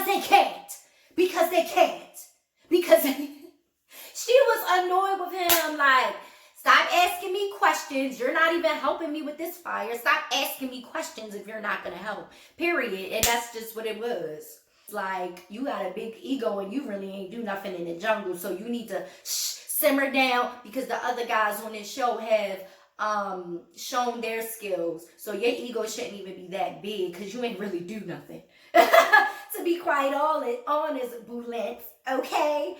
because they can't. Because they can't. Because she was annoyed with him. Like, stop asking me questions. You're not even helping me with this fire. Stop asking me questions if you're not going to help. Period. And that's just what it was. Like, you got a big ego and you really ain't do nothing in the jungle. So you need to simmer down, because the other guys on this show have shown their skills. So your ego shouldn't even be that big, because you ain't really do nothing. To be quite honest, Boulette. Okay.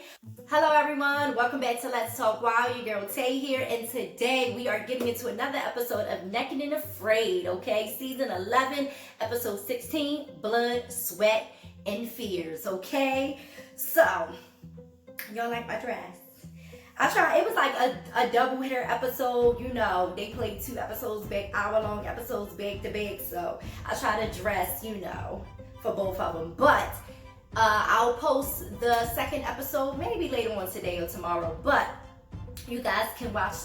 Hello everyone, welcome back to Let's Talk Wild. Your girl Tay here, and today we are getting into another episode of Naked and Afraid. Okay, season 11, episode 16, Blood, Sweat, and Fears. Okay, so y'all like my dress? I tried. It was like a double hitter episode. You know, they played 2 episodes back, hour-long episodes back to back. So I try to dress, you know, for both of them. But I'll post the second episode maybe later on today or tomorrow. But you guys can watch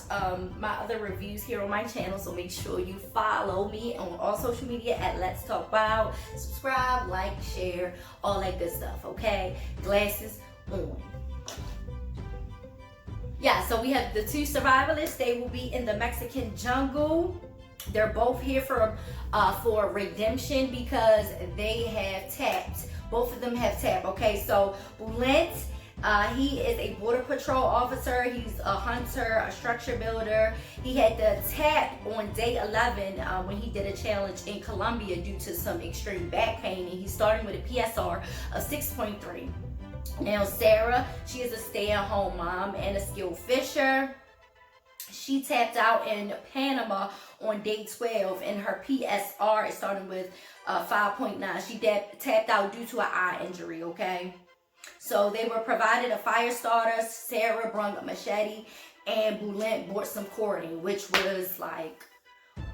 my other reviews here on my channel. So make sure you follow me on all social media at Let's Talk Wild. Subscribe, like, share, all that good stuff. Okay, glasses on. Yeah, so we have the 2 survivalists. They will be in the Mexican jungle. They're both here for redemption because they have tapped. Both of them have tapped. Okay, so Boulette, he is a border patrol officer. He's a hunter, a structure builder. He had the tap on day 11 when he did a challenge in Colombia due to some extreme back pain, and he's starting with a PSR of 6.3. Now Sarah, she is a stay-at-home mom and a skilled fisher. She tapped out in Panama on day 12, and her PSR is starting with 5.9. She tapped out due to an eye injury, okay? So they were provided a fire starter. Sarah brought a machete, and Boulette brought some cording, which was like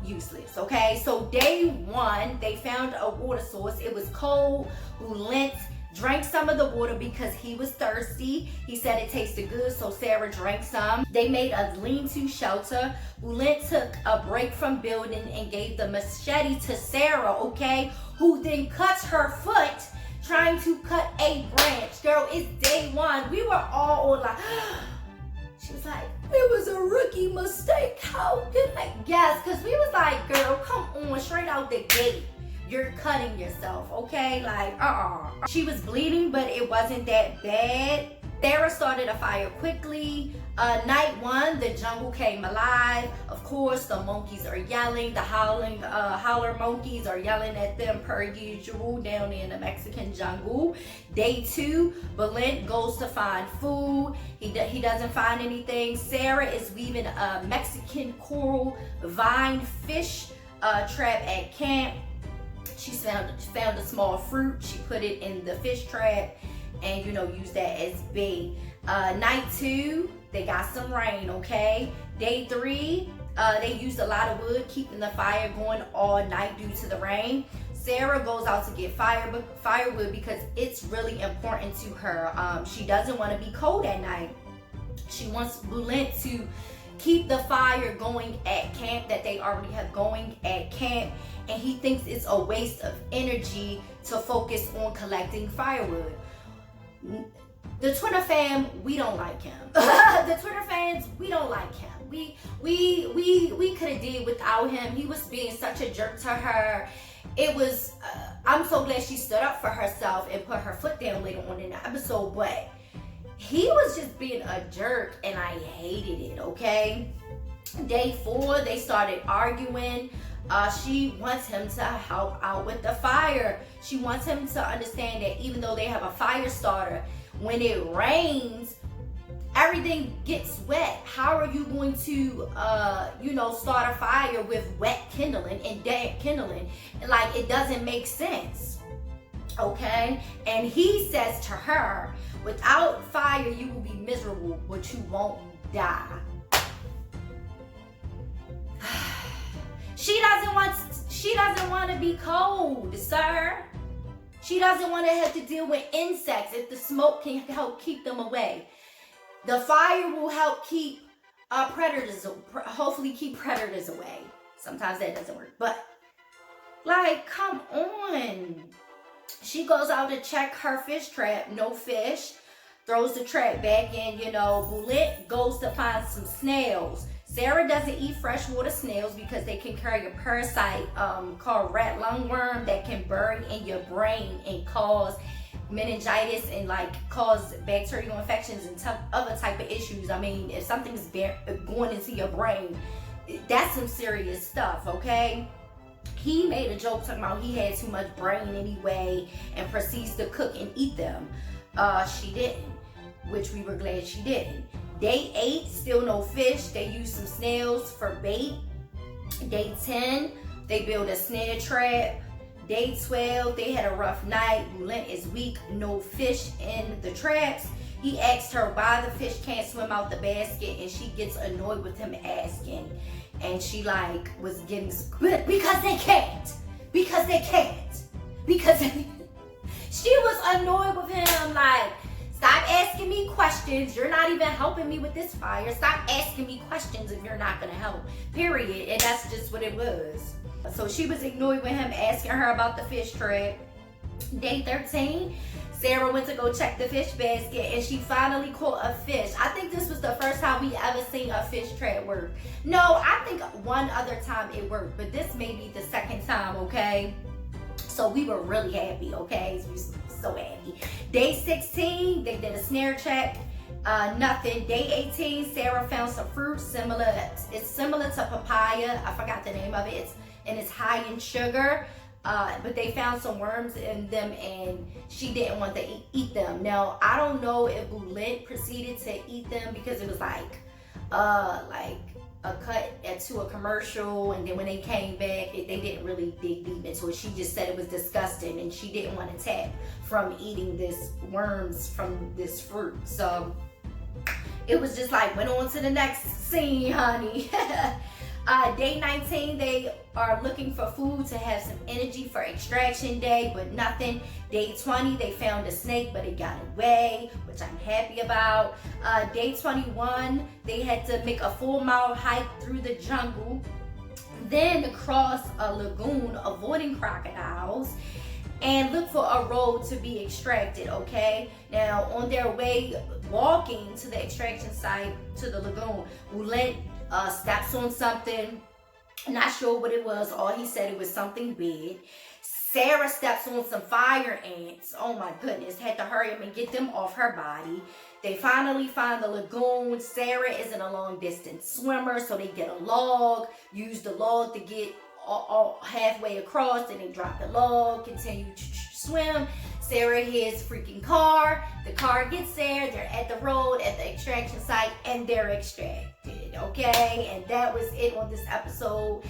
useless, okay? So day 1, they found a water source. It was cold. Boulette drank some of the water because he was thirsty. He said it tasted good, so Sarah drank some. They made a lean-to shelter. Boulette took a break from building and gave the machete to Sarah, okay, who then cuts her foot trying to cut a branch. Girl, it's day 1. We were all on like, she was like, it was a rookie mistake. How could I? Yes, because we was like, girl, come on, straight out the gate. You're cutting yourself, okay? Like, She was bleeding, but it wasn't that bad. Sarah started a fire quickly. Night 1, the jungle came alive. Of course, the monkeys are yelling. The howler monkeys are yelling at them per usual down in the Mexican jungle. Day 2, Boulette goes to find food. He doesn't find anything. Sarah is weaving a Mexican coral vine fish trap at camp. She found a small fruit. She put it in the fish trap and, you know, used that as bait. Night 2, they got some rain, okay? Day 3, they used a lot of wood, keeping the fire going all night due to the rain. Sarah goes out to get firewood because it's really important to her. She doesn't want to be cold at night. She wants Boulette to keep the fire going at camp that they already have going at camp, and he thinks it's a waste of energy to focus on collecting firewood. The Twitter fam, we don't like him. The Twitter fans, we don't like him. We could have did without him. He was being such a jerk to her. It was, I'm so glad she stood up for herself and put her foot down later on in the episode, but he was just being a jerk, and I hated it, okay? Day 4, they started arguing. She wants him to help out with the fire. She wants him to understand that even though they have a fire starter, when it rains, everything gets wet. How are you going to, start a fire with wet kindling and damp kindling? Like, it doesn't make sense, okay? And he says to her, without fire, you will be miserable, but you won't die. She doesn't want to be cold, sir. She doesn't want to have to deal with insects if the smoke can help keep them away. The fire will help keep hopefully keep predators away. Sometimes that doesn't work, but like, come on. She goes out to check her fish trap, no fish. Throws the trap back in, Boulette goes to find some snails. Sarah doesn't eat freshwater snails because they can carry a parasite called rat lungworm that can bury in your brain and cause meningitis and cause bacterial infections and other type of issues. I mean, if something's going into your brain, that's some serious stuff, okay? He made a joke talking about he had too much brain anyway and proceeds to cook and eat them. She didn't, which we were glad she didn't. Day 8, still no fish. They used some snails for bait. Day 10, they built a snare trap. Day 12, they had a rough night. Boulette is weak, no fish in the traps. He asked her why the fish can't swim out the basket, and she gets annoyed with him asking. And she was getting, because they can't. Because they can't. Because she was annoyed with him, stop asking me questions. You're not even helping me with this fire. Stop asking me questions if you're not gonna help. Period. And that's just what it was. So she was annoyed with him asking her about the fish trap. Day 13, Sarah went to go check the fish basket and she finally caught a fish. I think this was the first time we ever seen a fish trap work. No, I think one other time it worked, but this may be the second time, okay? So we were really happy, okay? We were so happy. Day 16, they did a snare check. Nothing. Day 18, Sarah found some fruit it's similar to papaya. I forgot the name of it. It's high in sugar. But they found some worms in them and she didn't want to eat them. Now, I don't know if Boulette proceeded to eat them because it was a cut to a commercial, and then when they came back, they didn't really dig deep into it. She just said it was disgusting and she didn't want to tap from eating this worms from this fruit. So it was just went on to the next scene, honey. Day 19, they are looking for food to have some energy for extraction day, but nothing. Day 20, they found a snake, but it got away, which I'm happy about. Day 21, they had to make a 4-mile hike through the jungle, then cross a lagoon avoiding crocodiles, and look for a road to be extracted, okay? Now, on their way walking to the extraction site, to the lagoon, Boulette steps on something, not sure what it was. All he said it was something big. Sarah steps on some fire ants. Oh my goodness, had to hurry up and get them off her body. They finally find the lagoon. Sarah isn't a long distance swimmer, so they get a log, use the log to get all halfway across, and they drop the log, continue to swim. Sarah hears freaking car. The car gets there. They're at the road, at the extraction site, and they're extracted, okay? And that was it on this episode.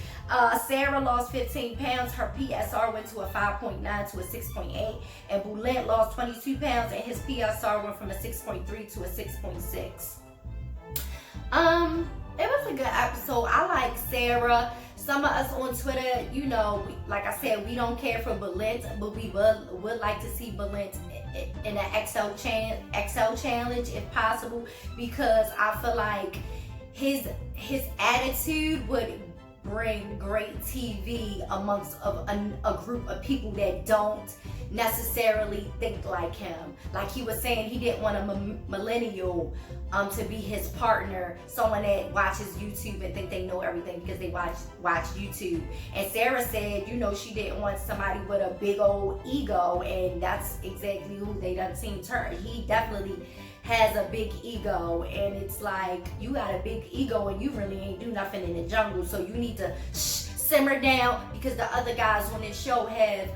Sarah lost 15 pounds. Her PSR went to a 5.9 to a 6.8. And Boulette lost 22 pounds, and his PSR went from a 6.3 to a 6.6. It was a good episode. I like Sarah. Some of us on Twitter, like I said, we don't care for Boulette, but we would like to see Boulette in an XL challenge if possible, because I feel like his attitude would bring great TV amongst a group of people that don't necessarily think like him. Like he was saying, he didn't want a millennial to be his partner, someone that watches YouTube and think they know everything because they watch YouTube. And Sarah said, she didn't want somebody with a big old ego, and that's exactly who they done seen turn. He definitely has a big ego, and it's like, you got a big ego and you really ain't do nothing in the jungle, so you need to simmer down, because the other guys on this show have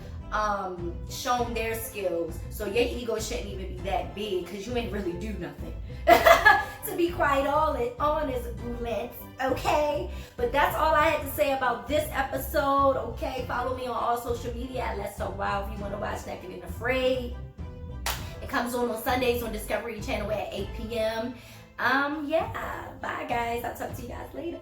shown their skills, so your ego shouldn't even be that big because you ain't really do nothing. To be quite honest, Boulette, okay? But that's all I had to say about this episode, okay? Follow me on all social media at Let's Talk Wild if you want to watch Naked and Afraid. It comes on Sundays on Discovery Channel at 8 p.m. Yeah, bye guys. I'll talk to you guys later.